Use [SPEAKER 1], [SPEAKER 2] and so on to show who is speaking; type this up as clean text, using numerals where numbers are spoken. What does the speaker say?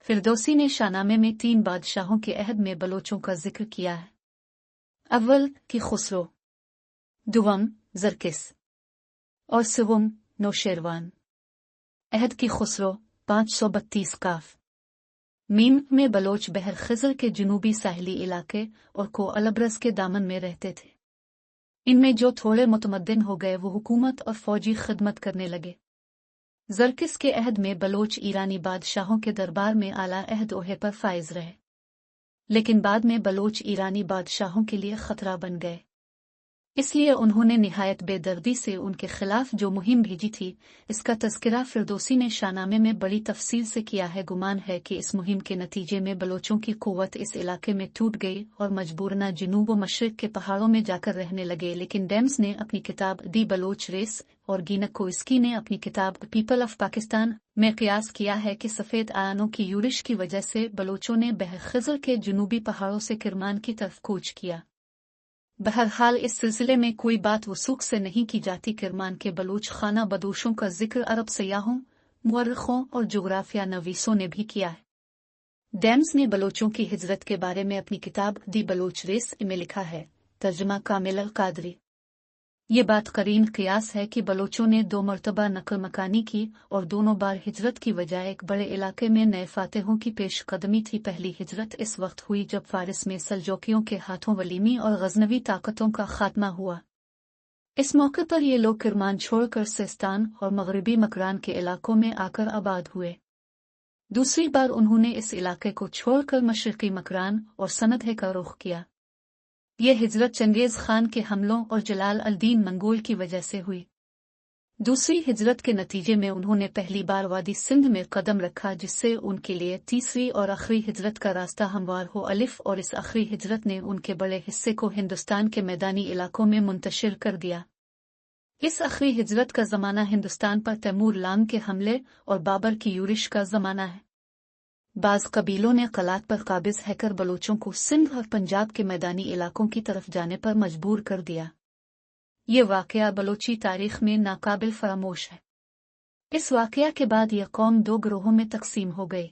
[SPEAKER 1] फिरदौसी ने शाहनामे में 3 बादशाहों के अहद में बलोचों का जिक्र किया है। अव्वल की खुसरो, दुवम जरकिस और सवम नौशेरवान। अहद की खुसरो 532 काफ। मीम में बलोच बहर खिज़र के जुनूबी साहिली इलाके और को अलब्रज के दामन में रहते थे। इनमें जो थोड़े मुतमद्दिन हो गए वो हुकूमत और फौजी खिदमत करने लगे। जरकिस के अहद में बलोच ईरानी बादशाहों के दरबार में आला अहद ओहे पर फाइज रहे, लेकिन बाद में बलोच ईरानी बादशाहों के लिए खतरा बन गए। इसलिए उन्होंने निहायत बेदर्दी से उनके खिलाफ जो मुहिम भेजी थी, इसका तज़किरा फिरदौसी ने शाहनामे में बड़ी तफसील से किया है। गुमान है कि इस मुहिम के नतीजे में बलोचों की कुव्वत इस इलाके में टूट गई और मजबूरना जुनूब व मशरिक के पहाड़ों में जाकर रहने लगे। लेकिन डेम्स ने अपनी किताब दी बलोच रेस और गिनकोइस्की ने अपनी किताब पीपल ऑफ पाकिस्तान में कयास किया है कि सफ़ेद आयानों की यूरिश की वजह से बलोचों ने बहर खिज़र के जुनूबी पहाड़ों से किरमान की तरफ कूच किया। बहरहाल इस सिलसिले में कोई बात वसूख से नहीं की जाती। किरमान के बलूच खाना बदोशों का जिक्र अरब सयाहों, मुअर्रिखों और जोग्राफिया नवीसों ने भी किया है। डेम्स ने बलोचों की हिजरत के बारे में अपनी किताब दी बलोच रेस में लिखा है, तर्जमा कामिल अल कादरी। ये बात करीन कियास है कि बलोचों ने 2 मरतबा नकल मकानी की और दोनों बार हिजरत की वजह एक बड़े इलाके में नए फातेहों की पेश कदमी थी। पहली हिजरत इस वक्त हुई जब फारिस में सल्जोकियों के हाथों वलीमी और गजनवी ताकतों का खात्मा हुआ। इस मौके पर ये लोग किरमान छोड़कर सिस्तान और मगरबी मकरान के इलाकों में आकर आबाद हुए। दूसरी बार उन्होंने इस इलाके को छोड़कर मशरकी मकरान और सनदहे का रुख किया। यह हिजरत चंगेज खान के हमलों और जलाल अल-दीन मंगोल की वजह से हुई। दूसरी हिजरत के नतीजे में उन्होंने पहली बार वादी सिंध में कदम रखा, जिससे उनके लिए तीसरी और आखिरी हिजरत का रास्ता हमवार हो अलिफ, और इस आखिरी हिजरत ने उनके बड़े हिस्से को हिंदुस्तान के मैदानी इलाकों में मुंतशिर कर दिया। इस आखिरी हिजरत का ज़माना हिंदुस्तान पर तैमूर लांग के हमले और बाबर की यूरिश का ज़माना है। बाज़ कबीलों ने कलात पर काबिज हैकर बलोचों को सिंध और पंजाब के मैदानी इलाकों की तरफ जाने पर मजबूर कर दिया। ये वाक़या बलोची तारीख में नाकाबिल फरामोश है। इस वाक़या के बाद यह कौम 2 गिरोहों में तकसीम हो गई।